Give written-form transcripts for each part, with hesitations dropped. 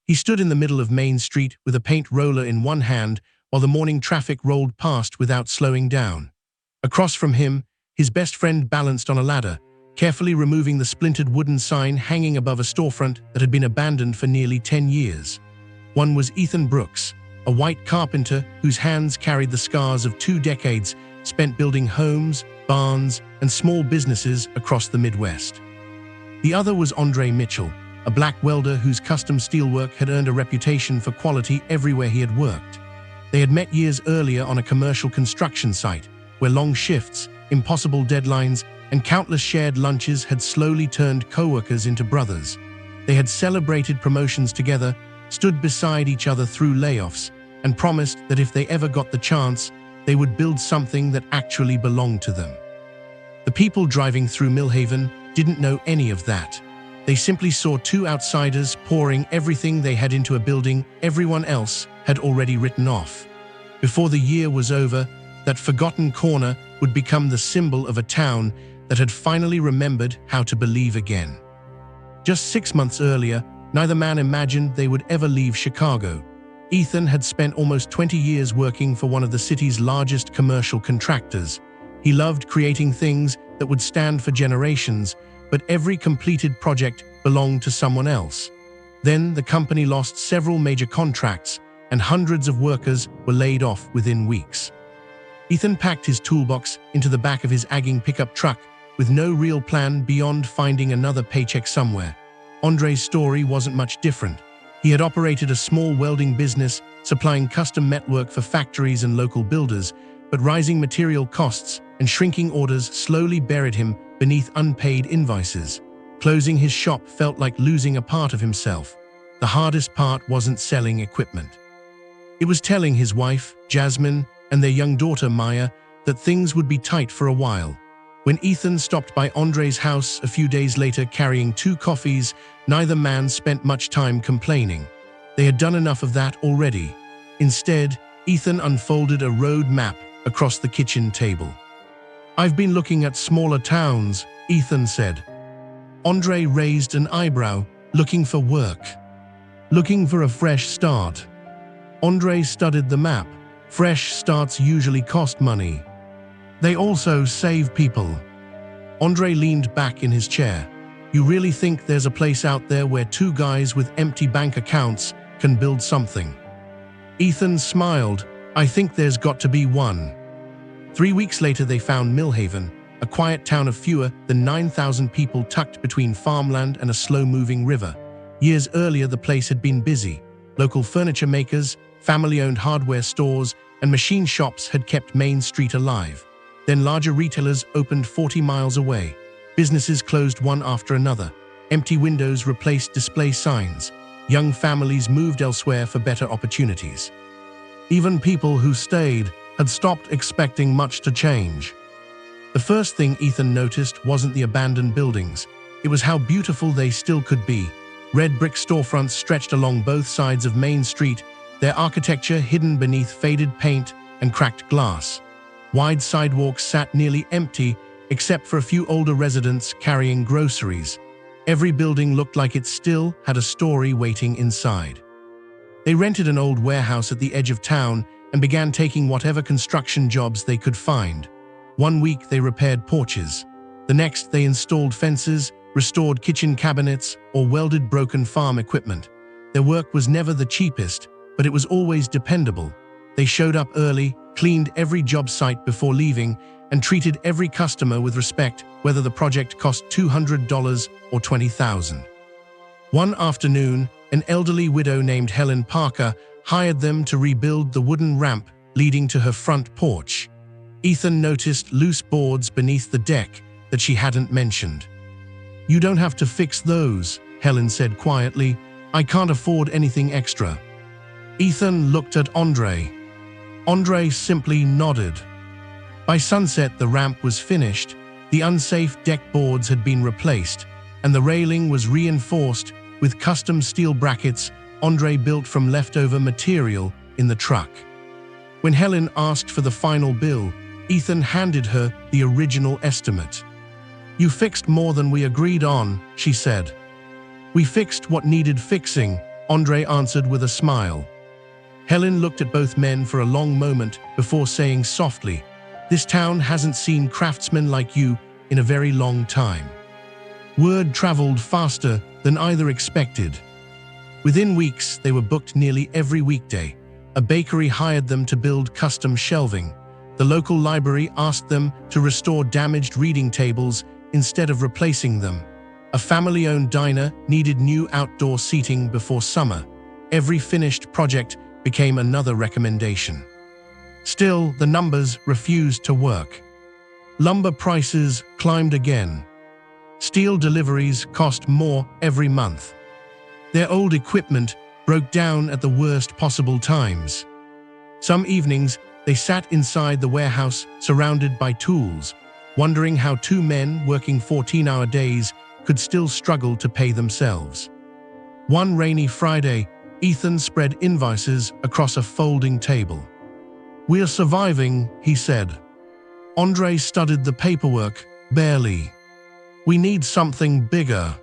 He stood in the middle of Main Street with a paint roller in one hand while the morning traffic rolled past without slowing down. Across from him, his best friend balanced on a ladder, carefully removing the splintered wooden sign hanging above a storefront that had been abandoned for nearly 10 years. One was Ethan Brooks, a white carpenter whose hands carried the scars of 2 decades spent building homes, barns, and small businesses across the Midwest. The other was Andre Mitchell, a black welder whose custom steelwork had earned a reputation for quality everywhere he had worked. They had met years earlier on a commercial construction site, where long shifts, impossible deadlines, and countless shared lunches had slowly turned co-workers into brothers. They had celebrated promotions together, stood beside each other through layoffs, and promised that if they ever got the chance, they would build something that actually belonged to them. The people driving through Millhaven didn't know any of that. They simply saw 2 outsiders pouring everything they had into a building everyone else had already written off. Before the year was over, that forgotten corner would become the symbol of a town that had finally remembered how to believe again. Just 6 months earlier, neither man imagined they would ever leave Chicago. Ethan had spent almost 20 years working for one of the city's largest commercial contractors. He loved creating things that would stand for generations, but every completed project belonged to someone else. Then the company lost several major contracts, and hundreds of workers were laid off within weeks. Ethan packed his toolbox into the back of his agging pickup truck with no real plan beyond finding another paycheck somewhere. Andre's story wasn't much different. He had operated a small welding business, supplying custom metalwork for factories and local builders, but rising material costs and shrinking orders slowly buried him beneath unpaid invoices. Closing his shop felt like losing a part of himself. The hardest part wasn't selling equipment. It was telling his wife, Jasmine, and their young daughter, Maya, that things would be tight for a while. When Ethan stopped by Andre's house a few days later carrying 2 coffees, neither man spent much time complaining. They had done enough of that already. Instead, Ethan unfolded a road map across the kitchen table. "I've been looking at smaller towns," Ethan said. Andre raised an eyebrow, looking for work. "Looking for a fresh start." Andre studied the map. Fresh starts usually cost money. They also save people. Andre leaned back in his chair. "You really think there's a place out there where 2 guys with empty bank accounts can build something?" Ethan smiled. "I think there's got to be one." 3 weeks later they found Millhaven, a quiet town of fewer than 9,000 people tucked between farmland and a slow-moving river. Years earlier the place had been busy. Local furniture makers, family-owned hardware stores, and machine shops had kept Main Street alive. Then larger retailers opened 40 miles away. Businesses closed one after another. Empty windows replaced display signs. Young families moved elsewhere for better opportunities. Even people who stayed had stopped expecting much to change. The first thing Ethan noticed wasn't the abandoned buildings. It was how beautiful they still could be. Red brick storefronts stretched along both sides of Main Street, their architecture hidden beneath faded paint and cracked glass. Wide sidewalks sat nearly empty, except for a few older residents carrying groceries. Every building looked like it still had a story waiting inside. They rented an old warehouse at the edge of town and began taking whatever construction jobs they could find. One week they repaired porches. The next they installed fences, restored kitchen cabinets, or welded broken farm equipment. Their work was never the cheapest, but it was always dependable. They showed up early, cleaned every job site before leaving, and treated every customer with respect, whether the project cost $200 or $20,000. One afternoon, an elderly widow named Helen Parker hired them to rebuild the wooden ramp leading to her front porch. Ethan noticed loose boards beneath the deck that she hadn't mentioned. "You don't have to fix those," Helen said quietly. "I can't afford anything extra." Ethan looked at Andre. Andre simply nodded. By sunset, the ramp was finished, the unsafe deck boards had been replaced, and the railing was reinforced with custom steel brackets Andre built from leftover material in the truck. When Helen asked for the final bill, Ethan handed her the original estimate. "You fixed more than we agreed on," she said. "We fixed what needed fixing," Andre answered with a smile. Helen looked at both men for a long moment before saying softly, "This town hasn't seen craftsmen like you in a very long time." Word traveled faster than either expected. Within weeks, they were booked nearly every weekday. A bakery hired them to build custom shelving. The local library asked them to restore damaged reading tables instead of replacing them. A family-owned diner needed new outdoor seating before summer. Every finished project became another recommendation. Still, the numbers refused to work. Lumber prices climbed again. Steel deliveries cost more every month. Their old equipment broke down at the worst possible times. Some evenings, they sat inside the warehouse surrounded by tools, wondering how two men working 14-hour days could still struggle to pay themselves. One rainy Friday, Ethan spread invoices across a folding table. "We're surviving," he said. Andre studied the paperwork, barely. "We need something bigger."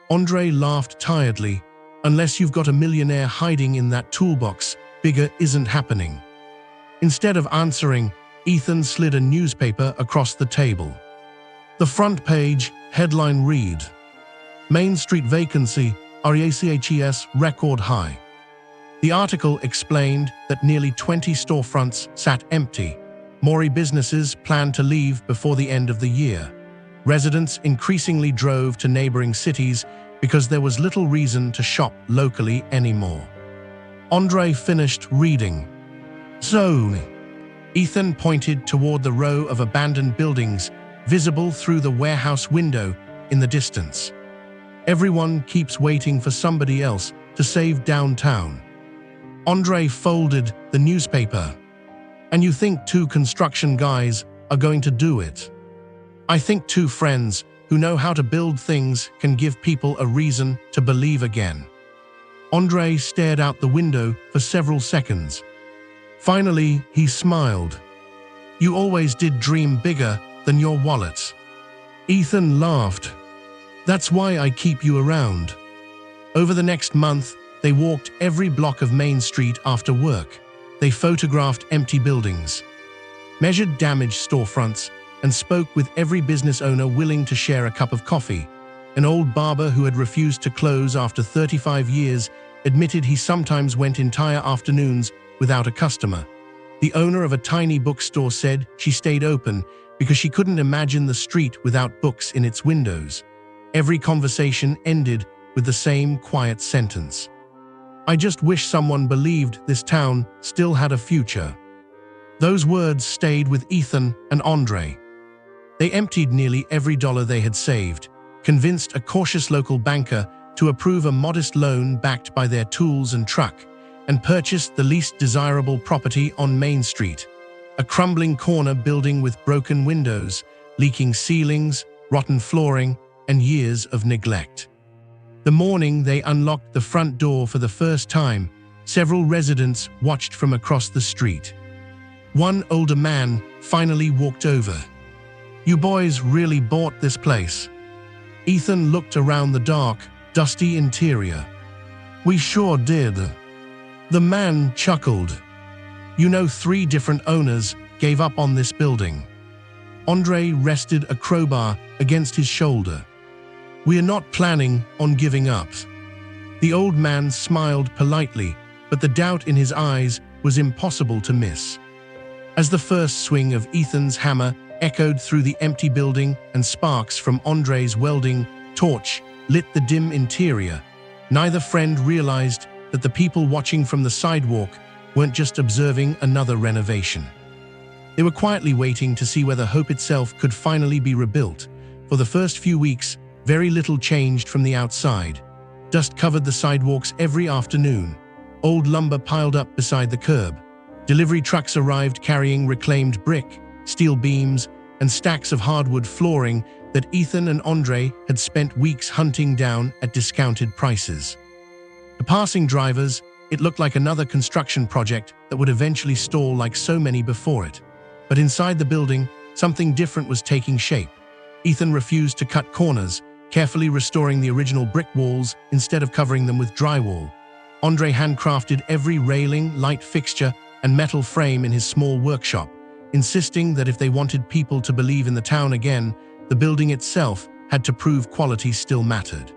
Andre laughed tiredly. "Unless you've got a millionaire hiding in that toolbox, bigger isn't happening." Instead of answering, Ethan slid a newspaper across the table. The front page headline read, "Main Street vacancy, REACHES record high." The article explained that nearly 20 storefronts sat empty. More businesses planned to leave before the end of the year. Residents increasingly drove to neighboring cities because there was little reason to shop locally anymore. Andre finished reading. "So," Ethan pointed toward the row of abandoned buildings visible through the warehouse window in the distance. "Everyone keeps waiting for somebody else to save downtown." Andre folded the newspaper. "And you think two construction guys are going to do it?" "I think two friends who know how to build things can give people a reason to believe again." Andre stared out the window for several seconds. Finally, he smiled. "You always did dream bigger than your wallet." Ethan laughed. "That's why I keep you around." Over the next month, they walked every block of Main Street after work. They photographed empty buildings, measured damaged storefronts, and spoke with every business owner willing to share a cup of coffee. An old barber who had refused to close after 35 years admitted he sometimes went entire afternoons without a customer. The owner of a tiny bookstore said she stayed open because she couldn't imagine the street without books in its windows. Every conversation ended with the same quiet sentence: "I just wish someone believed this town still had a future." Those words stayed with Ethan and Andre. They emptied nearly every dollar they had saved, convinced a cautious local banker to approve a modest loan backed by their tools and truck, and purchased the least desirable property on Main Street, a crumbling corner building with broken windows, leaking ceilings, rotten flooring, and years of neglect. The morning they unlocked the front door for the first time, several residents watched from across the street. One older man finally walked over. "You boys really bought this place." Ethan looked around the dark, dusty interior. "We sure did." The man chuckled. "You know, 3 different owners gave up on this building." Andre rested a crowbar against his shoulder. "We're not planning on giving up." The old man smiled politely, but the doubt in his eyes was impossible to miss. As the first swing of Ethan's hammer echoed through the empty building and sparks from Andre's welding torch lit the dim interior, neither friend realized that the people watching from the sidewalk weren't just observing another renovation. They were quietly waiting to see whether hope itself could finally be rebuilt. For the first few weeks, very little changed from the outside. Dust covered the sidewalks every afternoon. Old lumber piled up beside the curb. Delivery trucks arrived carrying reclaimed brick, steel beams, and stacks of hardwood flooring that Ethan and Andre had spent weeks hunting down at discounted prices. To passing drivers, it looked like another construction project that would eventually stall like so many before it. But inside the building, something different was taking shape. Ethan refused to cut corners, carefully restoring the original brick walls instead of covering them with drywall. Andre handcrafted every railing, light fixture, and metal frame in his small workshop, insisting that if they wanted people to believe in the town again, the building itself had to prove quality still mattered.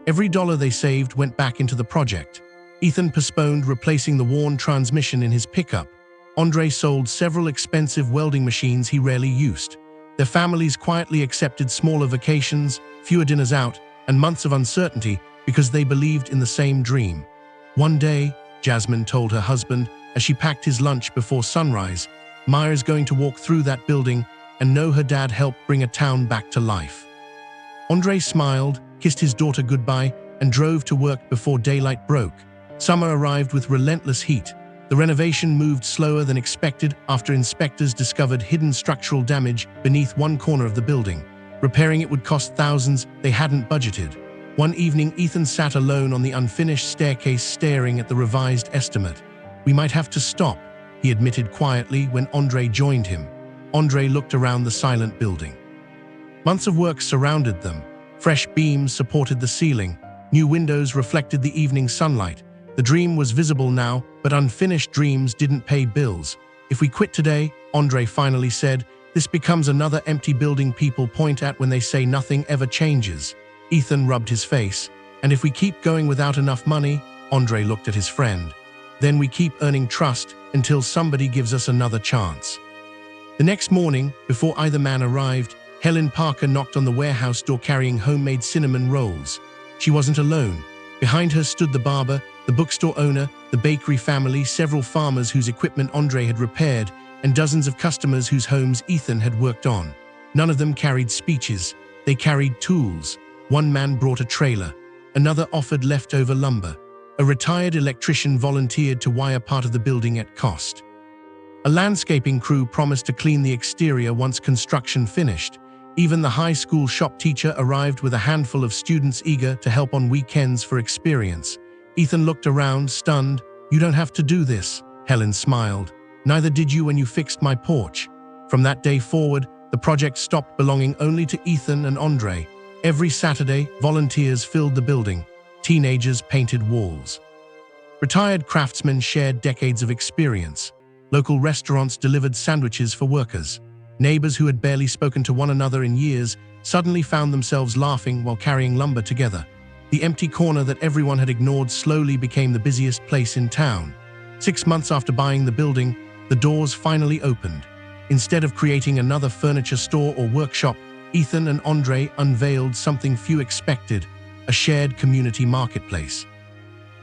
Every dollar they saved went back into the project. Ethan postponed replacing the worn transmission in his pickup. Andre sold several expensive welding machines he rarely used. Their families quietly accepted smaller vacations, fewer dinners out, and months of uncertainty because they believed in the same dream. One day, Jasmine told her husband as she packed his lunch before sunrise, Maya's going to walk through that building and know her dad helped bring a town back to life. Andre smiled, kissed his daughter goodbye, and drove to work before daylight broke. Summer arrived with relentless heat. The renovation moved slower than expected after inspectors discovered hidden structural damage beneath one corner of the building. Repairing it would cost thousands they hadn't budgeted. One evening, Ethan sat alone on the unfinished staircase staring at the revised estimate. "We might have to stop," he admitted quietly when Andre joined him. Andre looked around the silent building. Months of work surrounded them. Fresh beams supported the ceiling. New windows reflected the evening sunlight. The dream was visible now, but unfinished dreams didn't pay bills. "If we quit today," Andre finally said, "this becomes another empty building people point at when they say nothing ever changes." Ethan rubbed his face. "And if we keep going without enough money," Andre looked at his friend, "then we keep earning trust until somebody gives us another chance." The next morning, before either man arrived, Helen Parker knocked on the warehouse door carrying homemade cinnamon rolls. She wasn't alone. Behind her stood the barber, the bookstore owner, the bakery family, several farmers whose equipment Andre had repaired, and dozens of customers whose homes Ethan had worked on. None of them carried speeches. They carried tools. One man brought a trailer. Another offered leftover lumber. A retired electrician volunteered to wire part of the building at cost. A landscaping crew promised to clean the exterior once construction finished. Even the high school shop teacher arrived with a handful of students eager to help on weekends for experience. Ethan looked around, stunned. "You don't have to do this," Helen smiled. "Neither did you when you fixed my porch." From that day forward, the project stopped belonging only to Ethan and Andre. Every Saturday, volunteers filled the building. Teenagers painted walls. Retired craftsmen shared decades of experience. Local restaurants delivered sandwiches for workers. Neighbors who had barely spoken to one another in years suddenly found themselves laughing while carrying lumber together. The empty corner that everyone had ignored slowly became the busiest place in town. 6 months after buying the building, the doors finally opened. Instead of creating another furniture store or workshop, Ethan and Andre unveiled something few expected: a shared community marketplace.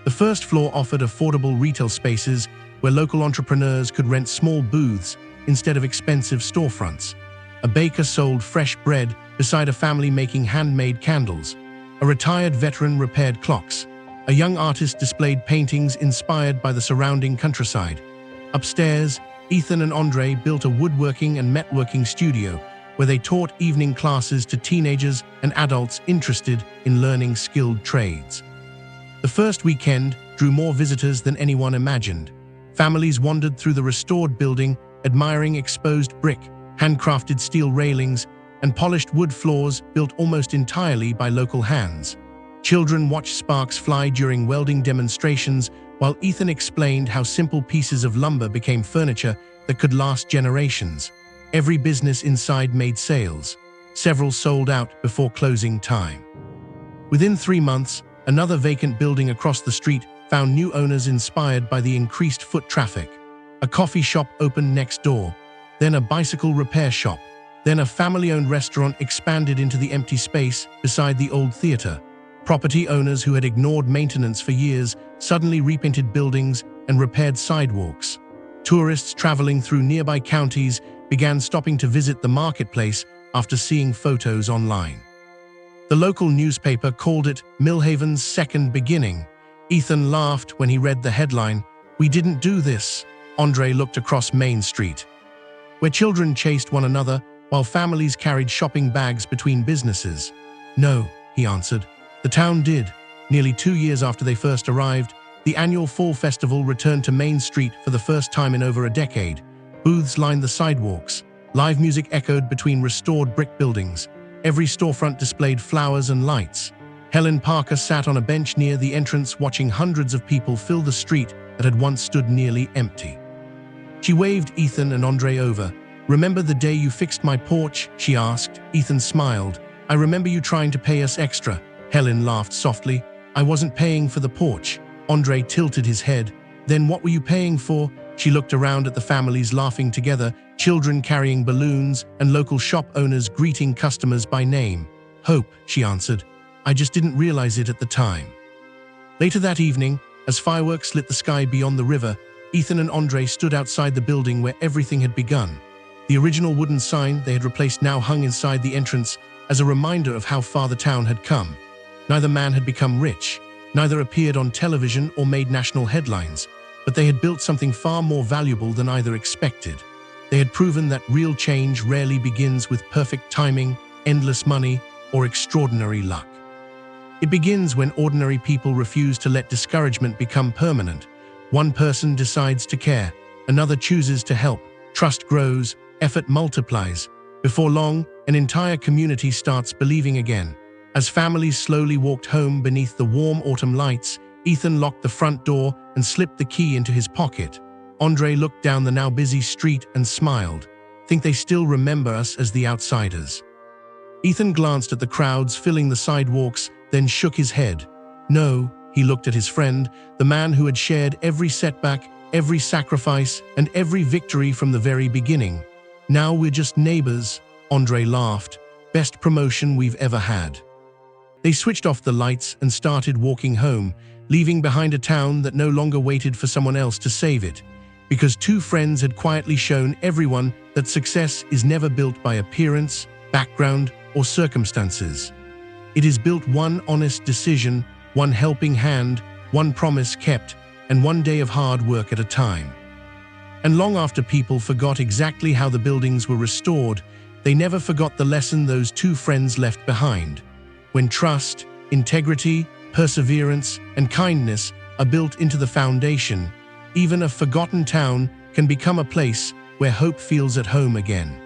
The first floor offered affordable retail spaces where local entrepreneurs could rent small booths instead of expensive storefronts. A baker sold fresh bread beside a family making handmade candles. A retired veteran repaired clocks. A young artist displayed paintings inspired by the surrounding countryside. Upstairs, Ethan and Andre built a woodworking and metalworking studio where they taught evening classes to teenagers and adults interested in learning skilled trades. The first weekend drew more visitors than anyone imagined. Families wandered through the restored building, admiring exposed brick, handcrafted steel railings, and polished wood floors built almost entirely by local hands. Children watched sparks fly during welding demonstrations, while Ethan explained how simple pieces of lumber became furniture that could last generations. Every business inside made sales. Several sold out before closing time. Within 3 months, another vacant building across the street found new owners inspired by the increased foot traffic. A coffee shop opened next door, then a bicycle repair shop, then a family-owned restaurant expanded into the empty space beside the old theater. Property owners who had ignored maintenance for years suddenly repainted buildings and repaired sidewalks. Tourists traveling through nearby counties began stopping to visit the marketplace after seeing photos online. The local newspaper called it Millhaven's second beginning. Ethan laughed when he read the headline, "We didn't do this." Andre looked across Main Street, where children chased one another while families carried shopping bags between businesses. "No," he answered. "The town did." Nearly 2 years after they first arrived, the annual Fall Festival returned to Main Street for the first time in over a decade. Booths lined the sidewalks. Live music echoed between restored brick buildings. Every storefront displayed flowers and lights. Helen Parker sat on a bench near the entrance watching hundreds of people fill the street that had once stood nearly empty. She waved Ethan and Andre over. "Remember the day you fixed my porch?" she asked. Ethan smiled. "I remember you trying to pay us extra." Helen laughed softly. "I wasn't paying for the porch." Andre tilted his head. "Then what were you paying for?" She looked around at the families laughing together, children carrying balloons and local shop owners greeting customers by name. "Hope," she answered. "I just didn't realize it at the time." Later that evening, as fireworks lit the sky beyond the river, Ethan and Andre stood outside the building where everything had begun. The original wooden sign they had replaced now hung inside the entrance as a reminder of how far the town had come. Neither man had become rich, neither appeared on television or made national headlines, but they had built something far more valuable than either expected. They had proven that real change rarely begins with perfect timing, endless money, or extraordinary luck. It begins when ordinary people refuse to let discouragement become permanent. One person decides to care, another chooses to help. Trust grows, effort multiplies. Before long, an entire community starts believing again. As families slowly walked home beneath the warm autumn lights, Ethan locked the front door and slipped the key into his pocket. Andre looked down the now busy street and smiled. "Think they still remember us as the outsiders?" Ethan glanced at the crowds filling the sidewalks, then shook his head. "No," he looked at his friend, the man who had shared every setback, every sacrifice, and every victory from the very beginning. "Now we're just neighbors," Andre laughed. "Best promotion we've ever had." They switched off the lights and started walking home, leaving behind a town that no longer waited for someone else to save it. Because two friends had quietly shown everyone that success is never built by appearance, background, or circumstances. It is built one honest decision, one helping hand, one promise kept, and one day of hard work at a time. And long after people forgot exactly how the buildings were restored, they never forgot the lesson those two friends left behind. When trust, integrity, perseverance, and kindness are built into the foundation, even a forgotten town can become a place where hope feels at home again.